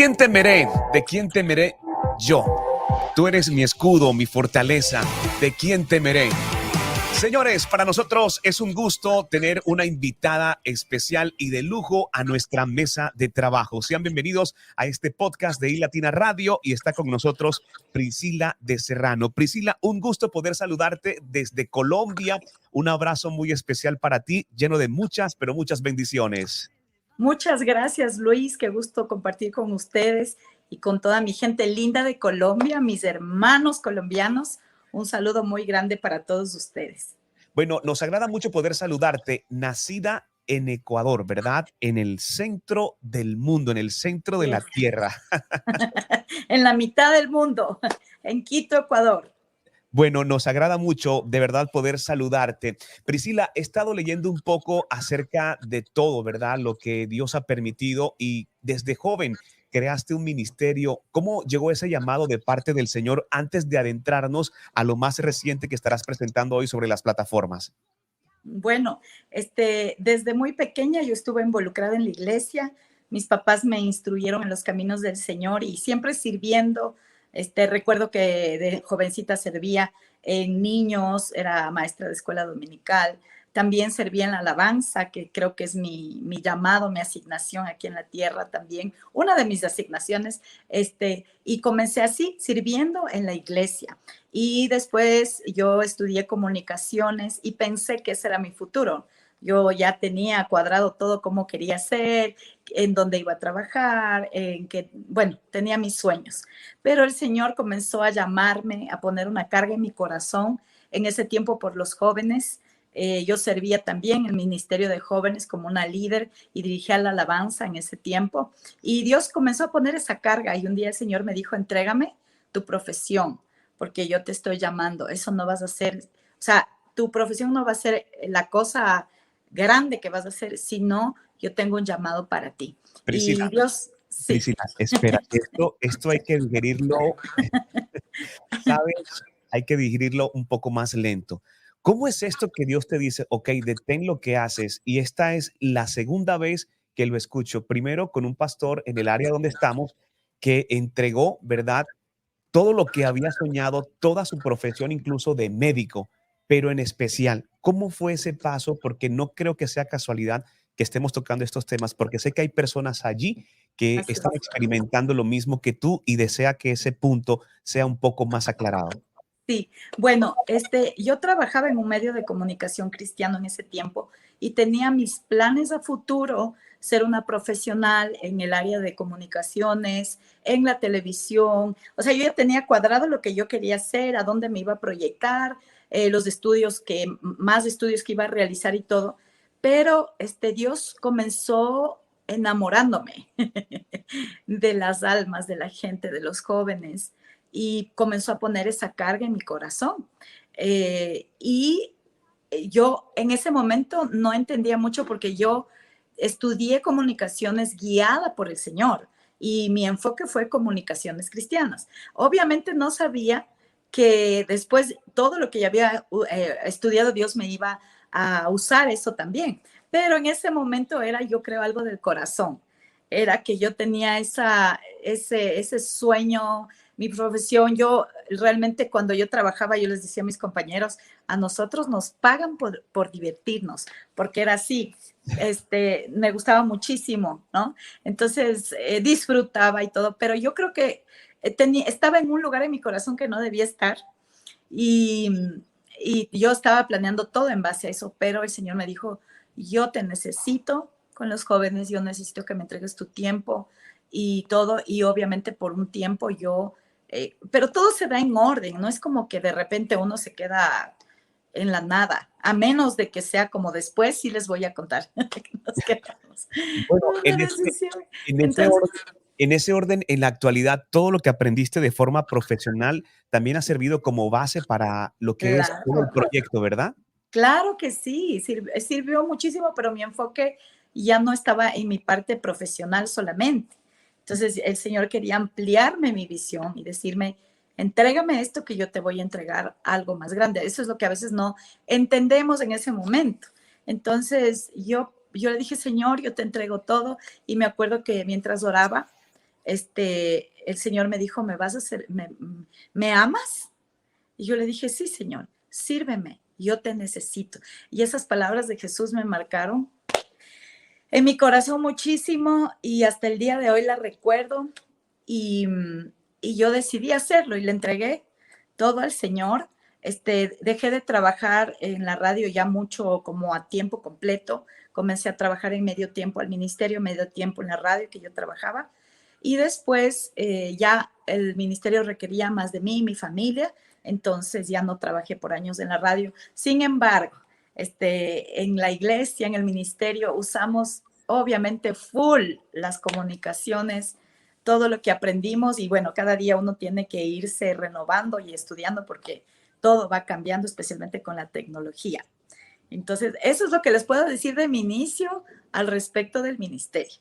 quién temeré? ¿De quién temeré yo? Tú eres mi escudo, mi fortaleza. ¿De quién temeré? Señores, para nosotros es un gusto tener una invitada especial y de lujo a nuestra mesa de trabajo. Sean bienvenidos a este podcast de iLatina Radio y está con nosotros Priscila de Serrano. Priscila, un gusto poder saludarte desde Colombia. Un abrazo muy especial para ti, lleno de muchas, pero muchas bendiciones. Muchas gracias, Luis. Qué gusto compartir con ustedes y con toda mi gente linda de Colombia, mis hermanos colombianos. Un saludo muy grande para todos ustedes. Bueno, nos agrada mucho poder saludarte, nacida en Ecuador, ¿verdad? En el centro del mundo, en el centro de la tierra. En la mitad del mundo, en Quito, Ecuador. Bueno, nos agrada mucho de verdad poder saludarte. Priscila, he estado leyendo un poco acerca de todo, ¿verdad? Lo que Dios ha permitido y desde joven creaste un ministerio. ¿Cómo llegó ese llamado de parte del Señor antes de adentrarnos a lo más reciente que estarás presentando hoy sobre las plataformas? Bueno, desde muy pequeña yo estuve involucrada en la iglesia. Mis papás me instruyeron en los caminos del Señor y siempre sirviendo. Recuerdo que de jovencita servía en niños, era maestra de escuela dominical. También servía en la alabanza, que creo que es mi llamado, mi asignación aquí en la tierra también, una de mis asignaciones. Y comencé así, sirviendo en la iglesia. Y después yo estudié comunicaciones y pensé que ese era mi futuro. Yo ya tenía cuadrado todo cómo quería ser, en dónde iba a trabajar, bueno, tenía mis sueños. Pero el Señor comenzó a llamarme, a poner una carga en mi corazón en ese tiempo por los jóvenes. Yo servía también en el Ministerio de Jóvenes como una líder y dirigía la alabanza en ese tiempo. Y Dios comenzó a poner esa carga y un día el Señor me dijo, entrégame tu profesión, porque yo te estoy llamando. Eso no vas a hacer, o sea, tu profesión no va a ser la cosa grande que vas a hacer, sino yo tengo un llamado para ti. Priscila, Y Dios, sí. Priscila, espera, esto hay que digerirlo, ¿sabes? Hay que digerirlo un poco más lento. ¿Cómo es esto que Dios te dice, ok, detén lo que haces? Y esta es la segunda vez que lo escucho. Primero con un pastor en el área donde estamos que entregó, ¿verdad? Todo lo que había soñado, toda su profesión, incluso de médico, pero en especial, ¿cómo fue ese paso? Porque no creo que sea casualidad que estemos tocando estos temas, porque sé que hay personas allí que Así están es. experimentando lo mismo que tú y desea que ese punto sea un poco más aclarado. Sí, bueno, yo trabajaba en un medio de comunicación cristiano en ese tiempo y tenía mis planes a futuro, ser una profesional en el área de comunicaciones, en la televisión. O sea, yo ya tenía cuadrado lo que yo quería hacer, a dónde me iba a proyectar, los estudios más estudios que iba a realizar y todo. Pero Dios comenzó enamorándome de las almas, de la gente, de los jóvenes y comenzó a poner esa carga en mi corazón. Y yo en ese momento no entendía mucho porque yo estudié comunicaciones guiada por el Señor y mi enfoque fue comunicaciones cristianas. Obviamente no sabía que después todo lo que ya había estudiado Dios me iba a usar eso también. Pero en ese momento era, yo creo, algo del corazón. Era que yo tenía ese sueño, mi profesión. Yo realmente cuando yo trabajaba, yo les decía a mis compañeros, a nosotros nos pagan por divertirnos, porque era así. Me gustaba muchísimo, ¿no? Entonces disfrutaba y todo, pero yo creo que estaba en un lugar en mi corazón que no debía estar y, y yo estaba planeando todo en base a eso, pero el Señor me dijo, yo te necesito con los jóvenes, yo necesito que me entregues tu tiempo y todo, y obviamente por un tiempo pero todo se da en orden, no es como que de repente uno se queda en la nada, a menos de que sea como después, sí les voy a contar que nos quedamos. Bueno, Una decisión. en ese Entonces, orden, en ese orden, en la actualidad, todo lo que aprendiste de forma profesional también ha servido como base para lo que es todo el claro, proyecto, ¿verdad? claro que sí, sirvió muchísimo, pero mi enfoque ya no estaba en mi parte profesional solamente. Entonces, el Señor quería ampliarme mi visión y decirme, entrégame esto que yo te voy a entregar algo más grande. Eso es lo que a veces no entendemos en ese momento. Entonces, yo le dije, Señor, yo te entrego todo. Y me acuerdo que mientras oraba, el Señor me dijo, ¿me amas? Y yo le dije, sí, Señor, sírveme, yo te necesito. Y esas palabras de Jesús me marcaron en mi corazón muchísimo y hasta el día de hoy la recuerdo y, y yo decidí hacerlo y le entregué todo al Señor. Dejé de trabajar en la radio ya mucho como a tiempo completo. Comencé a trabajar en medio tiempo al ministerio, medio tiempo en la radio que yo trabajaba. Y después ya el ministerio requería más de mí y mi familia, entonces ya no trabajé por años en la radio. Sin embargo, en la iglesia, en el ministerio, usamos obviamente full las comunicaciones, todo lo que aprendimos y bueno, cada día uno tiene que irse renovando y estudiando porque todo va cambiando, especialmente con la tecnología. Entonces, eso es lo que les puedo decir de mi inicio al respecto del ministerio.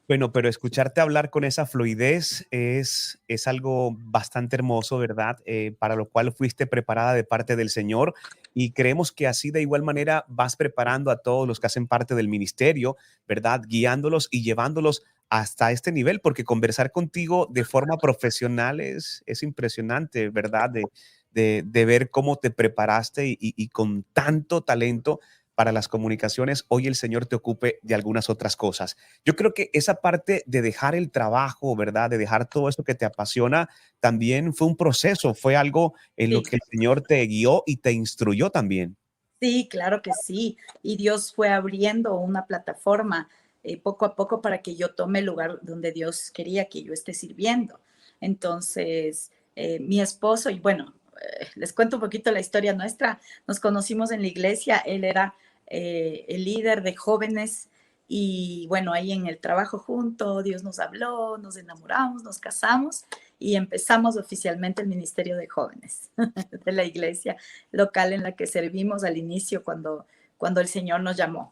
Bueno, pero escucharte hablar con esa fluidez es algo bastante hermoso, ¿verdad? Para lo cual fuiste preparada de parte del Señor y creemos que así de igual manera vas preparando a todos los que hacen parte del ministerio, ¿verdad? Guiándolos y llevándolos hasta este nivel, porque conversar contigo de forma profesional es impresionante, ¿verdad? De ver cómo te preparaste y con tanto talento para las comunicaciones, hoy el Señor te ocupe de algunas otras cosas. Yo creo que esa parte de dejar el trabajo, ¿verdad? De dejar todo eso que te apasiona, también fue un proceso, fue algo en lo Sí. que el Señor te guió y te instruyó también. Sí, claro que sí. Y Dios fue abriendo una plataforma poco a poco para que yo tome el lugar donde Dios quería que yo esté sirviendo. Entonces, mi esposo, y bueno, les cuento un poquito la historia nuestra. Nos conocimos en la iglesia, él era el líder de jóvenes y bueno, ahí en el trabajo junto, Dios nos habló, nos enamoramos, nos casamos y empezamos oficialmente el ministerio de jóvenes de la iglesia local en la que servimos al inicio cuando el Señor nos llamó.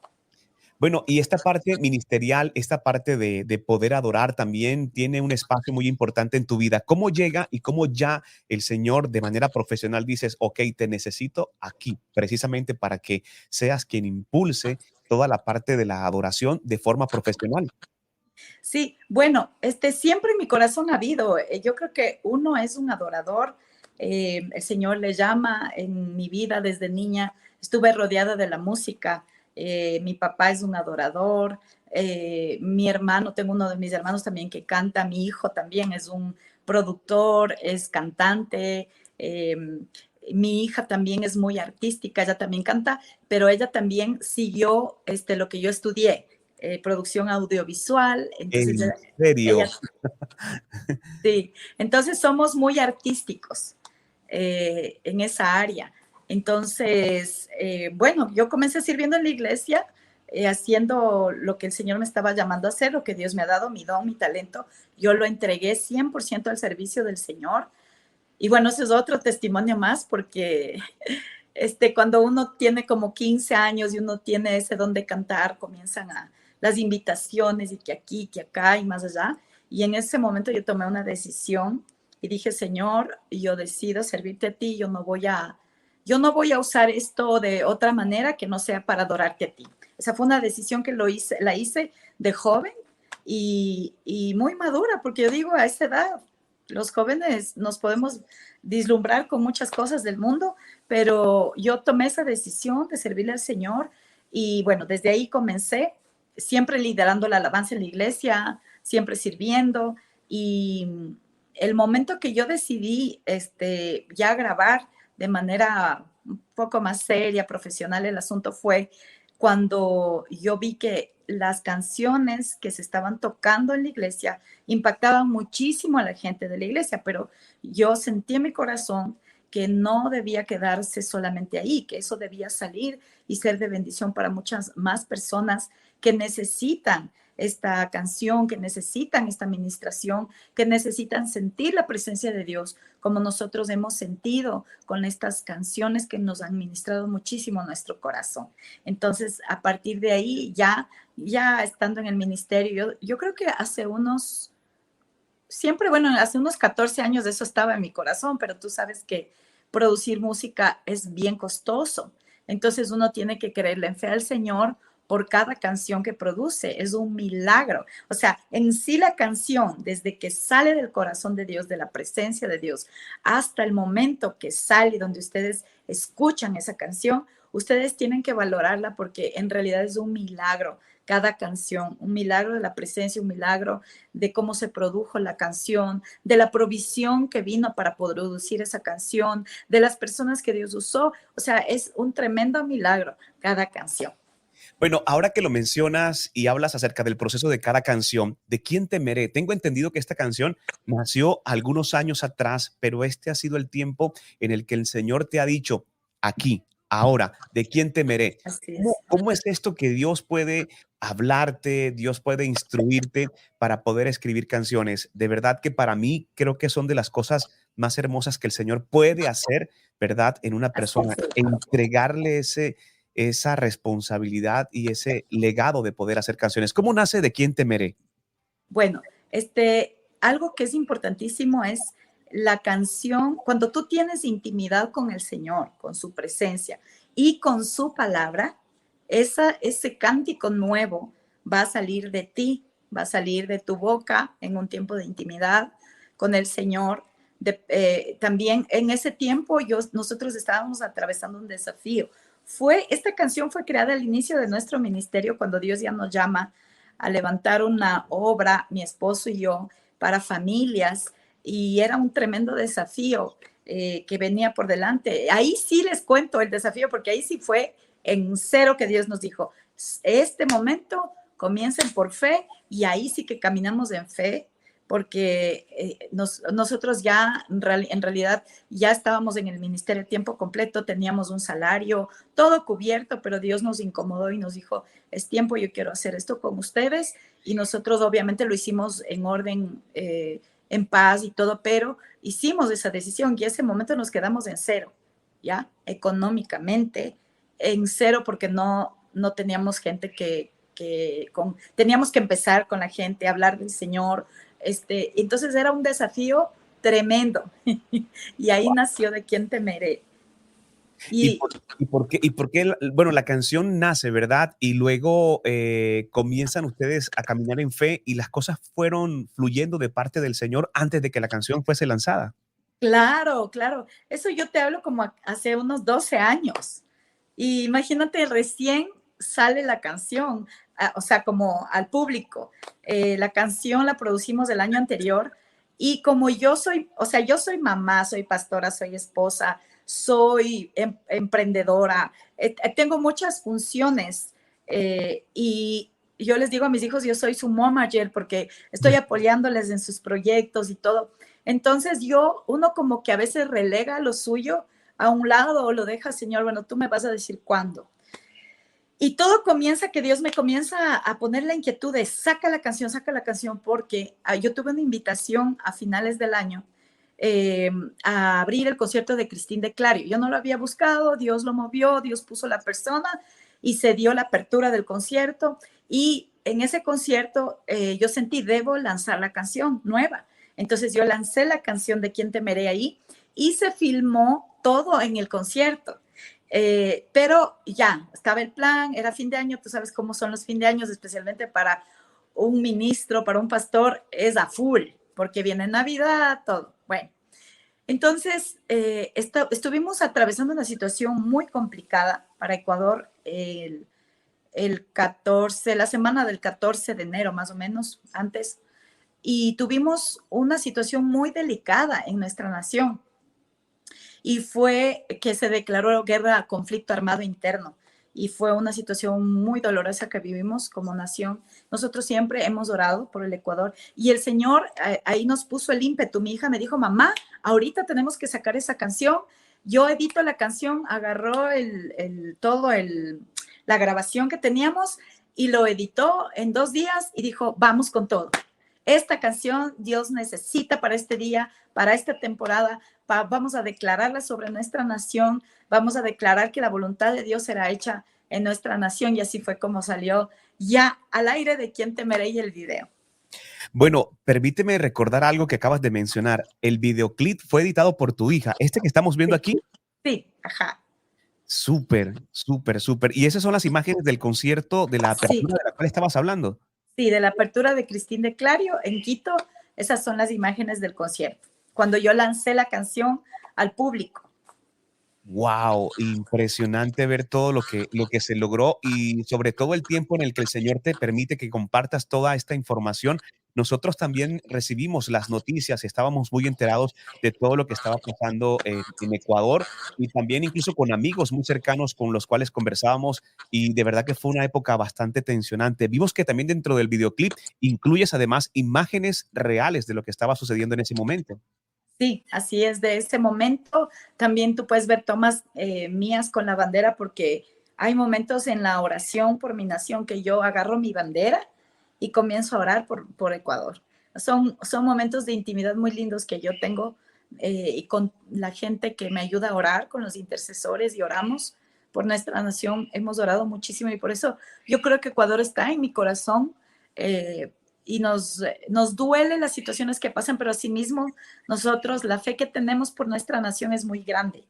Bueno, y esta parte ministerial, esta parte de poder adorar también tiene un espacio muy importante en tu vida. ¿Cómo llega y cómo ya el Señor de manera profesional dices, ok, te necesito aquí, precisamente para que seas quien impulse toda la parte de la adoración de forma profesional? Sí, bueno, siempre en mi corazón ha habido, yo creo que uno es un adorador, el Señor le llama en mi vida desde niña, estuve rodeada de la música, mi papá es un adorador, mi hermano, tengo uno de mis hermanos también que canta, mi hijo también es un productor, es cantante, mi hija también es muy artística, ella también canta, pero ella también siguió lo que yo estudié, producción audiovisual, entonces ¿En ella, serio? sí, entonces somos muy artísticos en esa área. Entonces, bueno, yo comencé sirviendo en la iglesia, haciendo lo que el Señor me estaba llamando a hacer, lo que Dios me ha dado, mi don, mi talento, yo lo entregué 100% al servicio del Señor. Y bueno, ese es otro testimonio más porque cuando uno tiene como 15 años y uno tiene ese don de cantar, comienzan las invitaciones y que aquí, que acá y más allá. Y en ese momento yo tomé una decisión y dije, Señor, yo decido servirte a ti, yo no voy a usar esto de otra manera que no sea para adorarte a ti. Esa fue una decisión que la hice de joven y muy madura, porque yo digo, a esa edad, los jóvenes nos podemos vislumbrar con muchas cosas del mundo, pero yo tomé esa decisión de servirle al Señor y bueno, desde ahí comencé, siempre liderando la alabanza en la iglesia, siempre sirviendo y el momento que yo decidí ya grabar de manera un poco más seria, profesional, el asunto fue cuando yo vi que las canciones que se estaban tocando en la iglesia impactaban muchísimo a la gente de la iglesia, pero yo sentí en mi corazón que no debía quedarse solamente ahí, que eso debía salir y ser de bendición para muchas más personas que necesitan esta canción, que necesitan esta administración, que necesitan sentir la presencia de Dios, como nosotros hemos sentido con estas canciones que nos han ministrado muchísimo nuestro corazón. Entonces, a partir de ahí, ya estando en el ministerio, yo creo que hace unos 14 años de eso estaba en mi corazón, pero tú sabes que producir música es bien costoso. Entonces uno tiene que creerle en fe al Señor por cada canción que produce. Es un milagro. O sea, en sí la canción, desde que sale del corazón de Dios, de la presencia de Dios, hasta el momento que sale donde ustedes escuchan esa canción, ustedes tienen que valorarla porque en realidad es un milagro cada canción, un milagro de la presencia, un milagro de cómo se produjo la canción, de la provisión que vino para producir esa canción, de las personas que Dios usó. O sea, es un tremendo milagro cada canción. Bueno, ahora que lo mencionas y hablas acerca del proceso de cada canción, ¿de quién temeré? Tengo entendido que esta canción nació algunos años atrás, pero este ha sido el tiempo en el que el Señor te ha dicho, aquí, ahora, ¿de quién temeré? Así es. ¿Cómo es esto que Dios puede hablarte, Dios puede instruirte para poder escribir canciones? De verdad que para mí creo que son de las cosas más hermosas que el Señor puede hacer, ¿verdad? En una Así persona, es. entregarle esa responsabilidad y ese legado de poder hacer canciones. ¿Cómo nace De quién temeré? Bueno, algo que es importantísimo es la canción, cuando tú tienes intimidad con el Señor, con su presencia y con su palabra, ese cántico nuevo va a salir de ti, va a salir de tu boca en un tiempo de intimidad con el Señor. También en ese tiempo nosotros estábamos atravesando un desafío. Esta canción fue creada al inicio de nuestro ministerio cuando Dios ya nos llama a levantar una obra, mi esposo y yo, para familias, y era un tremendo desafío que venía por delante. Ahí sí les cuento el desafío, porque ahí sí fue en cero que Dios nos dijo, este momento comiencen por fe, y ahí sí que caminamos en fe, porque nosotros ya en realidad ya estábamos en el ministerio a tiempo completo, teníamos un salario, todo cubierto, pero Dios nos incomodó y nos dijo, es tiempo, yo quiero hacer esto con ustedes, y nosotros obviamente lo hicimos en orden, en paz y todo, pero hicimos esa decisión y ese momento nos quedamos en cero, ¿ya? Económicamente, en cero porque no teníamos gente teníamos que empezar con la gente, hablar del Señor, entonces era un desafío tremendo y ahí nació De quién temeré. ¿Y Y por qué? Bueno, la canción nace, ¿verdad? Y luego comienzan ustedes a caminar en fe y las cosas fueron fluyendo de parte del Señor antes de que la canción fuese lanzada. claro, claro, eso yo te hablo como hace unos 12 años. Y imagínate, recién sale la canción, o sea, como al público. La canción la producimos el año anterior y como yo soy, o sea, yo soy mamá, soy pastora, soy esposa, soy emprendedora, tengo muchas funciones y yo les digo a mis hijos, yo soy su momager porque estoy apoyándoles en sus proyectos y todo. Entonces uno como que a veces relega lo suyo a un lado o lo deja, Señor, bueno, tú me vas a decir cuándo. Y todo comienza que Dios me comienza a poner la inquietud de saca la canción, porque yo tuve una invitación a finales del año a abrir el concierto de Cristín de Clario. Yo no lo había buscado, Dios lo movió, Dios puso la persona y se dio la apertura del concierto. Y en ese concierto yo sentí, debo lanzar la canción nueva. Entonces yo lancé la canción De quién temeré ahí y se filmó todo en el concierto. Pero ya, estaba el plan, era fin de año, tú sabes cómo son los fin de años, especialmente para un ministro, para un pastor, es a full, porque viene Navidad, todo. Bueno, entonces estuvimos atravesando una situación muy complicada para Ecuador el 14, la semana del 14 de enero, más o menos, antes, y tuvimos una situación muy delicada en nuestra nación y fue que se declaró guerra, conflicto armado interno. Y fue una situación muy dolorosa que vivimos como nación. Nosotros siempre hemos orado por el Ecuador y el Señor ahí nos puso el ímpetu. Mi hija me dijo, mamá, ahorita tenemos que sacar esa canción. Yo edito la canción, agarró la grabación que teníamos y lo editó en 2 días y dijo, vamos con todo. Esta canción Dios necesita para este día, para esta temporada. Vamos a declararla sobre nuestra nación, vamos a declarar que la voluntad de Dios será hecha en nuestra nación, y así fue como salió ya al aire De quién temeré y el video. Bueno, permíteme recordar algo que acabas de mencionar. El videoclip fue editado por tu hija, este que estamos viendo Sí, aquí. sí, ajá. Súper, súper, súper. Y esas son las imágenes del concierto de la Sí, apertura de la cual estabas hablando. sí, de la apertura de Cristín de Clario en Quito, esas son las imágenes del concierto, cuando yo lancé la canción al público. Wow, impresionante ver todo lo que se logró y sobre todo el tiempo en el que el Señor te permite que compartas toda esta información. Nosotros también recibimos las noticias, estábamos muy enterados de todo lo que estaba pasando en Ecuador y también incluso con amigos muy cercanos con los cuales conversábamos y de verdad que fue una época bastante tensionante. Vimos que también dentro del videoclip incluyes además imágenes reales de lo que estaba sucediendo en ese momento. Sí, así es, de ese momento también tú puedes ver tomas mías con la bandera porque hay momentos en la oración por mi nación que yo agarro mi bandera y comienzo a orar por Ecuador. Son momentos de intimidad muy lindos que yo tengo y con la gente que me ayuda a orar, con los intercesores y oramos por nuestra nación. Hemos orado muchísimo y por eso yo creo que Ecuador está en mi corazón. Y nos duele las situaciones que pasan, pero asimismo nosotros, la fe que tenemos por nuestra nación es muy grande.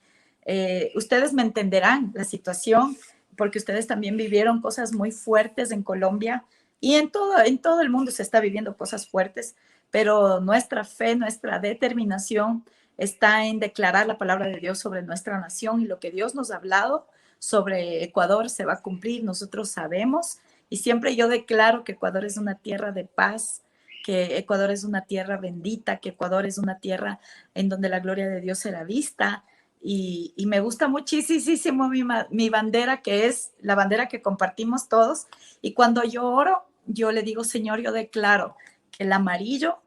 Ustedes me entenderán la situación, porque ustedes también vivieron cosas muy fuertes en Colombia y en todo el mundo se está viviendo cosas fuertes, pero nuestra fe, nuestra determinación está en declarar la palabra de Dios sobre nuestra nación y lo que Dios nos ha hablado sobre Ecuador se va a cumplir, nosotros sabemos y siempre yo declaro que Ecuador es una tierra de paz, que Ecuador es una tierra bendita, que Ecuador es una tierra en donde la gloria de Dios será vista. Y me gusta muchísimo mi bandera, que es la bandera que compartimos todos. Y cuando yo oro, yo le digo, Señor, yo declaro que el amarillo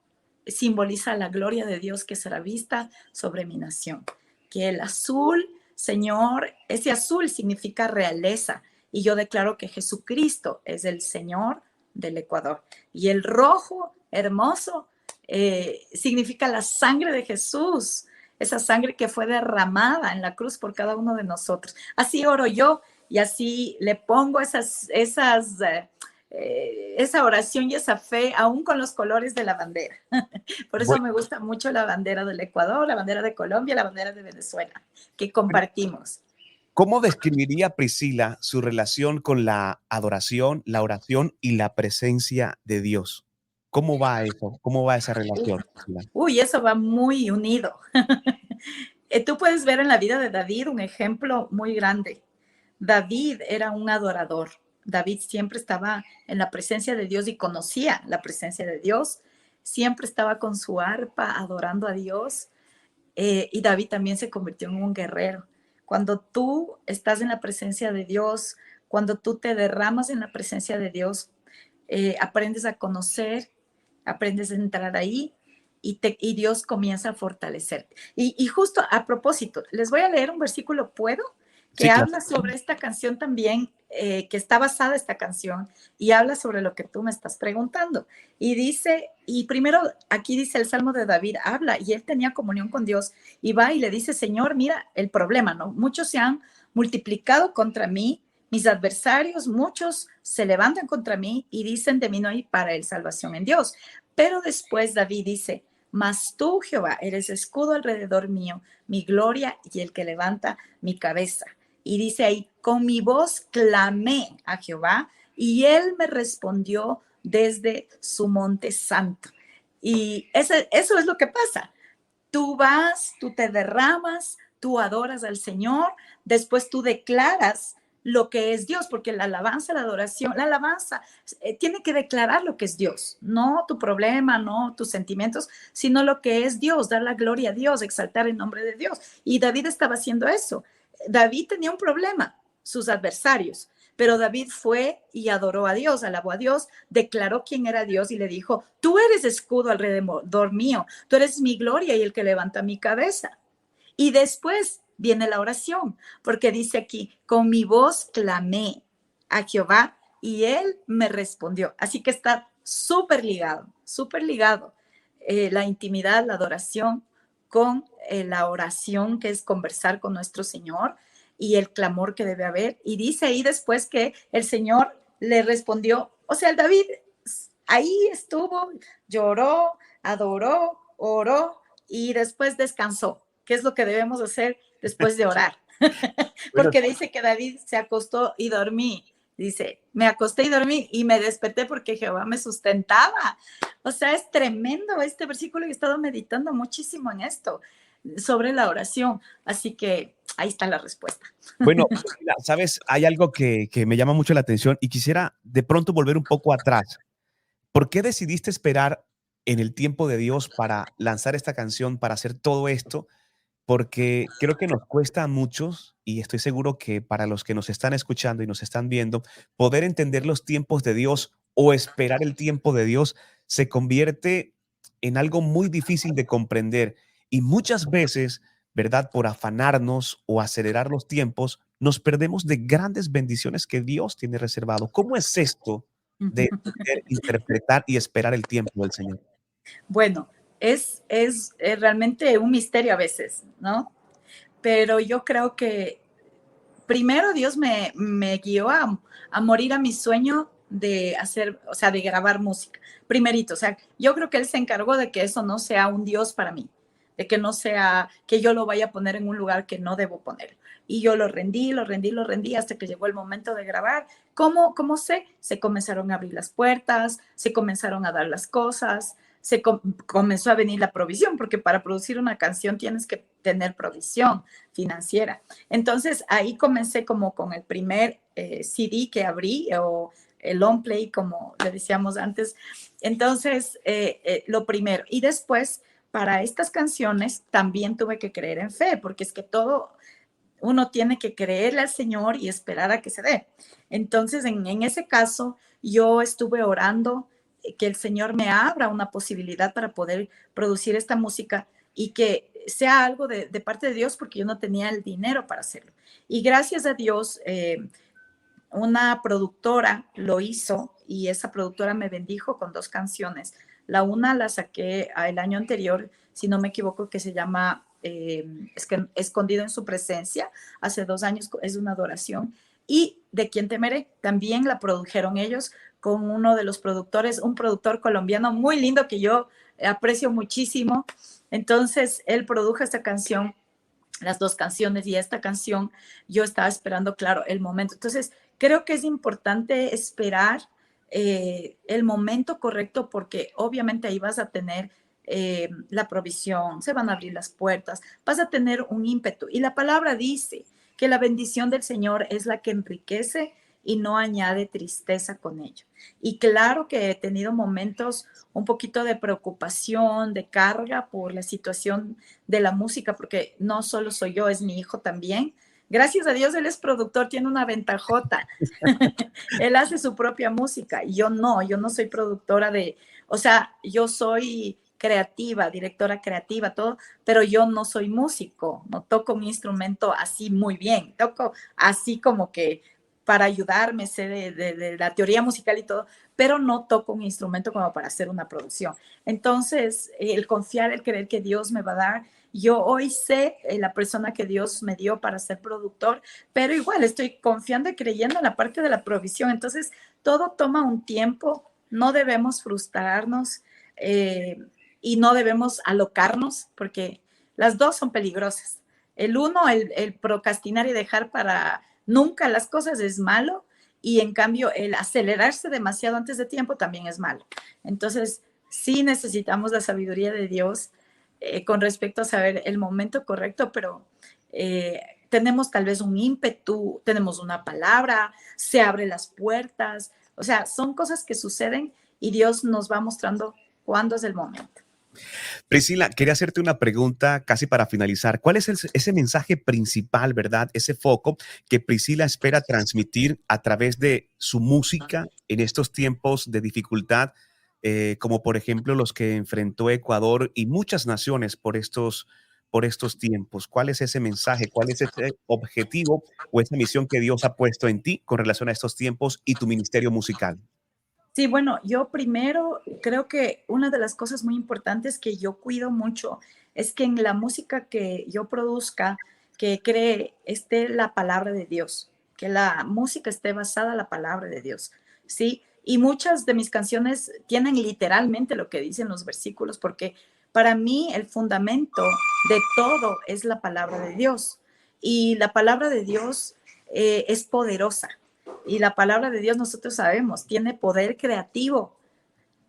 simboliza la gloria de Dios que será vista sobre mi nación. Que el azul, Señor, ese azul significa realeza. Y yo declaro que Jesucristo es el Señor del Ecuador. Y el rojo, hermoso, significa la sangre de Jesús, esa sangre que fue derramada en la cruz por cada uno de nosotros. Así oro yo y así le pongo esa oración y esa fe, aún con los colores de la bandera. Por eso me gusta mucho la bandera del Ecuador, la bandera de Colombia, la bandera de Venezuela, que compartimos. ¿Cómo describiría Priscila su relación con la adoración, la oración y la presencia de Dios? ¿Cómo va eso? ¿Cómo va esa relación, Priscila? Uy, eso va muy unido. Tú puedes ver en la vida de David un ejemplo muy grande. David era un adorador. David siempre estaba en la presencia de Dios y conocía la presencia de Dios. Siempre estaba con su arpa adorando a Dios. Y David también se convirtió en un guerrero. Cuando tú estás en la presencia de Dios, cuando tú te derramas en la presencia de Dios, aprendes a conocer, aprendes a entrar ahí y Dios comienza a fortalecerte. Y justo a propósito, les voy a leer un versículo, ¿puedo? Que Sí, claro. habla sobre esta canción también, que está basada esta canción y habla sobre lo que tú me estás preguntando. Y dice, y primero aquí dice el Salmo de David, habla y él tenía comunión con Dios y va y le dice, Señor, mira el problema, ¿no? Muchos se han multiplicado contra mí, mis adversarios, muchos se levantan contra mí y dicen de mí no hay para él salvación en Dios. Pero después David dice, mas tú, Jehová, eres escudo alrededor mío, mi gloria y el que levanta mi cabeza. Y dice ahí, con mi voz clamé a Jehová y él me respondió desde su monte santo. Y eso es lo que pasa. Tú vas, tú te derramas, tú adoras al Señor, después tú declaras lo que es Dios, porque la alabanza, la adoración, la alabanza tiene que declarar lo que es Dios, no tu problema, no tus sentimientos, sino lo que es Dios, dar la gloria a Dios, exaltar el nombre de Dios. Y David estaba haciendo eso. David tenía un problema, sus adversarios, pero David fue y adoró a Dios, alabó a Dios, declaró quién era Dios y le dijo, tú eres escudo alrededor mío, tú eres mi gloria y el que levanta mi cabeza. Y después viene la oración, porque dice aquí, con mi voz clamé a Jehová y él me respondió. Así que está súper ligado la intimidad, la adoración con la oración, que es conversar con nuestro Señor y el clamor que debe haber. Y dice ahí después que el Señor le respondió, o sea, el David ahí estuvo, lloró, adoró, oró y después descansó. ¿Qué es lo que debemos hacer después de orar? Bueno, Porque dice que David se acostó y dormí. Dice, me acosté y dormí y me desperté porque Jehová me sustentaba. O sea, es tremendo este versículo y he estado meditando muchísimo en esto, sobre la oración. Así que ahí está la respuesta. bueno, Priscila, sabes, hay algo que me llama mucho la atención y quisiera de pronto volver un poco atrás. ¿Por qué decidiste esperar en el tiempo de Dios para lanzar esta canción, para hacer todo esto? Porque creo que nos cuesta a muchos, y estoy seguro que para los que nos están escuchando y nos están viendo, poder entender los tiempos de Dios o esperar el tiempo de Dios se convierte en algo muy difícil de comprender. Y muchas veces, ¿verdad? Por afanarnos o acelerar los tiempos, nos perdemos de grandes bendiciones que Dios tiene reservado. ¿Cómo es esto de entender, interpretar y esperar el tiempo del Señor? Bueno, es realmente un misterio a veces, ¿no? Pero yo creo que primero Dios me guió a morir a mi sueño de hacer, o sea, de grabar música. Primerito, o sea, yo creo que Él se encargó de que eso no sea un Dios para mí, de que no sea, que yo lo vaya a poner en un lugar que no debo poner. Y yo lo rendí, lo rendí, lo rendí hasta que llegó el momento de grabar. ¿Cómo sé? Se comenzaron a abrir las puertas, se comenzaron a dar las cosas, comenzó a venir la provisión, porque para producir una canción tienes que tener provisión financiera. Entonces ahí comencé como con el primer CD que abrí o el long play, como le decíamos antes. Entonces, lo primero. Y después, para estas canciones, también tuve que creer en fe, porque es que todo, uno tiene que creerle al Señor y esperar a que se dé. Entonces, en ese caso, yo estuve orando que el Señor me abra una posibilidad para poder producir esta música y que sea algo de parte de Dios, porque yo no tenía el dinero para hacerlo. Y gracias a Dios, una productora lo hizo y esa productora me bendijo con 2 canciones. La una la saqué el año anterior, si no me equivoco, que se llama Escondido en su presencia. Hace 2 años, es una adoración. Y De Quién Temeré, también la produjeron ellos con uno de los productores, un productor colombiano muy lindo que yo aprecio muchísimo. Entonces, él produjo esta canción, las 2 canciones, y esta canción yo estaba esperando, claro, el momento. Entonces, creo que es importante esperar el momento correcto, porque obviamente ahí vas a tener la provisión, se van a abrir las puertas, vas a tener un ímpetu. Y la palabra dice que la bendición del Señor es la que enriquece y no añade tristeza con ello. Y claro que he tenido momentos un poquito de preocupación, de carga por la situación de la música, porque no solo soy yo, es mi hijo también. Gracias a Dios, él es productor, tiene una ventajota. Él hace su propia música y yo no soy productora o sea, yo soy creativa, directora creativa, todo, pero yo no soy músico, no toco un instrumento así muy bien, toco así como que para ayudarme, sé de la teoría musical y todo, pero no toco un instrumento como para hacer una producción. Entonces, el confiar, el creer que Dios me va a dar. Yo hoy sé la persona que Dios me dio para ser productor, pero igual estoy confiando y creyendo en la parte de la provisión. Entonces, todo toma un tiempo, no debemos frustrarnos y no debemos alocarnos, porque las dos son peligrosas. El uno, el procrastinar y dejar para nunca las cosas es malo, y en cambio el acelerarse demasiado antes de tiempo también es malo. Entonces, sí necesitamos la sabiduría de Dios con respecto a saber el momento correcto, pero tenemos tal vez un ímpetu, tenemos una palabra, se abren las puertas, o sea, son cosas que suceden y Dios nos va mostrando cuándo es el momento. Priscila, quería hacerte una pregunta casi para finalizar. ¿Cuál es ese mensaje principal, verdad? Ese foco que Priscila espera transmitir a través de su música en estos tiempos de dificultad, como por ejemplo los que enfrentó Ecuador y muchas naciones por estos tiempos. ¿Cuál es ese mensaje? ¿Cuál es ese objetivo o esa misión que Dios ha puesto en ti con relación a estos tiempos y tu ministerio musical? Sí, bueno, yo primero creo que una de las cosas muy importantes que yo cuido mucho es que en la música que yo produzca, que cree, esté la palabra de Dios, que la música esté basada en la palabra de Dios, ¿sí? Y muchas de mis canciones tienen literalmente lo que dicen los versículos, porque para mí el fundamento de todo es la palabra de Dios. Y la palabra de Dios es poderosa. Y la palabra de Dios, nosotros sabemos, tiene poder creativo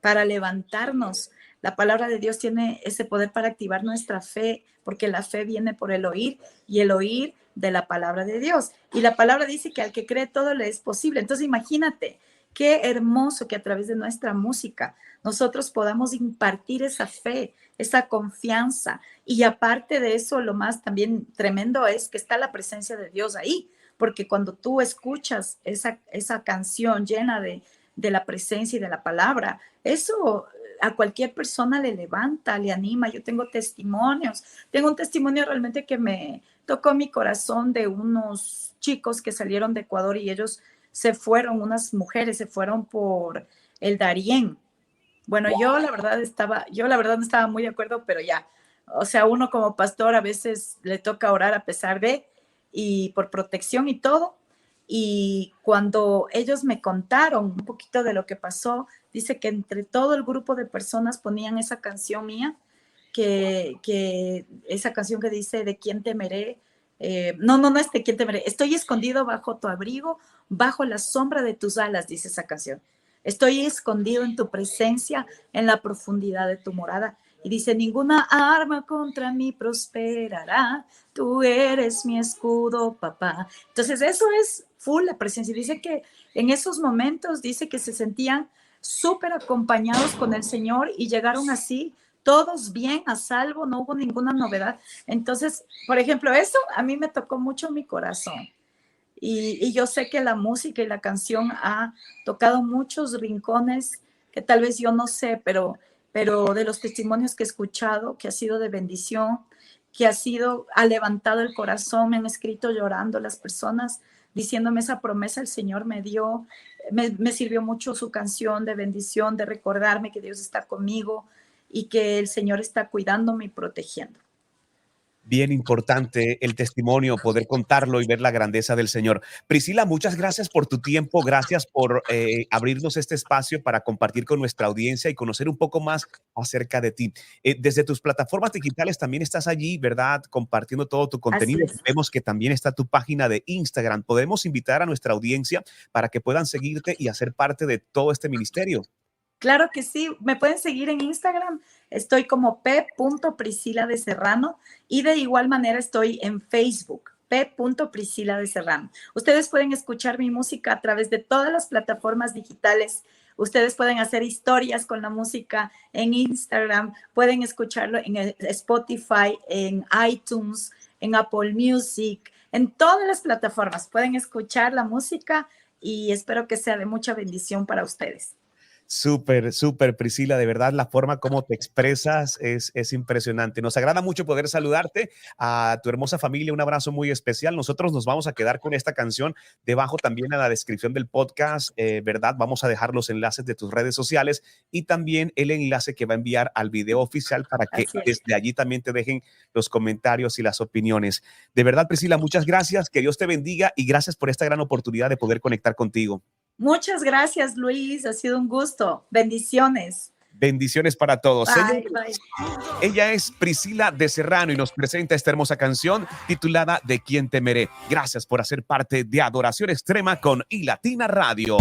para levantarnos. La palabra de Dios tiene ese poder para activar nuestra fe, porque la fe viene por el oír y el oír de la palabra de Dios. Y la palabra dice que al que cree todo le es posible. Entonces imagínate, qué hermoso que a través de nuestra música nosotros podamos impartir esa fe, esa confianza. Y aparte de eso, lo más también tremendo es que está la presencia de Dios ahí, porque cuando tú escuchas esa canción llena de la presencia y de la palabra, eso a cualquier persona le levanta, le anima. Yo tengo testimonios. Tengo un testimonio realmente que me tocó mi corazón de unos chicos que salieron de Ecuador y ellos se fueron, unas mujeres se fueron por el Darién. Bueno, yo la verdad no estaba muy de acuerdo, pero ya, o sea, uno como pastor a veces le toca orar a pesar de, y por protección y todo. Y cuando ellos me contaron un poquito de lo que pasó, dice que entre todo el grupo de personas ponían esa canción mía, que esa canción que dice, ¿de quién temeré? No es de quién temeré. Estoy escondido bajo tu abrigo, bajo la sombra de tus alas, dice esa canción. Estoy escondido en tu presencia, en la profundidad de tu morada. Y dice, ninguna arma contra mí prosperará. Tú eres mi escudo, papá. Entonces, eso es full la presencia. Dice que en esos momentos, dice que se sentían súper acompañados con el Señor y llegaron así, todos bien, a salvo, no hubo ninguna novedad. Entonces, por ejemplo, eso a mí me tocó mucho mi corazón. Y yo sé que la música y la canción ha tocado muchos rincones que tal vez yo no sé, pero de los testimonios que he escuchado, que ha sido de bendición, ha levantado el corazón, me han escrito llorando las personas, diciéndome esa promesa el Señor me dio, me sirvió mucho su canción de bendición, de recordarme que Dios está conmigo y que el Señor está cuidándome y protegiendo. Bien importante el testimonio, poder contarlo y ver la grandeza del Señor. Priscila, muchas gracias por tu tiempo, gracias por abrirnos este espacio para compartir con nuestra audiencia y conocer un poco más acerca de ti. Desde tus plataformas digitales también estás allí, ¿verdad? Compartiendo todo tu contenido. Vemos que también está tu página de Instagram. ¿Podemos invitar a nuestra audiencia para que puedan seguirte y hacer parte de todo este ministerio? Claro que sí, me pueden seguir en Instagram, estoy como p.priscila de Serrano y de igual manera estoy en Facebook, p.priscila de Serrano. Ustedes pueden escuchar mi música a través de todas las plataformas digitales. Ustedes pueden hacer historias con la música en Instagram, pueden escucharlo en Spotify, en iTunes, en Apple Music, en todas las plataformas. Pueden escuchar la música y espero que sea de mucha bendición para ustedes. Súper, súper, Priscila, de verdad la forma como te expresas es impresionante. Nos agrada mucho poder saludarte, a tu hermosa familia, un abrazo muy especial. Nosotros nos vamos a quedar con esta canción debajo también en la descripción del podcast, ¿verdad? Vamos a dejar los enlaces de tus redes sociales y también el enlace que va a enviar al video oficial para que desde allí también te dejen los comentarios y las opiniones. De verdad, Priscila, muchas gracias, que Dios te bendiga y gracias por esta gran oportunidad de poder conectar contigo. Muchas gracias, Luis. Ha sido un gusto. Bendiciones. Bendiciones para todos. Bye, bye. Ella es Priscila de Serrano y nos presenta esta hermosa canción titulada ¿De quién temeré? Gracias por hacer parte de Adoración Extrema con iLatina Radio.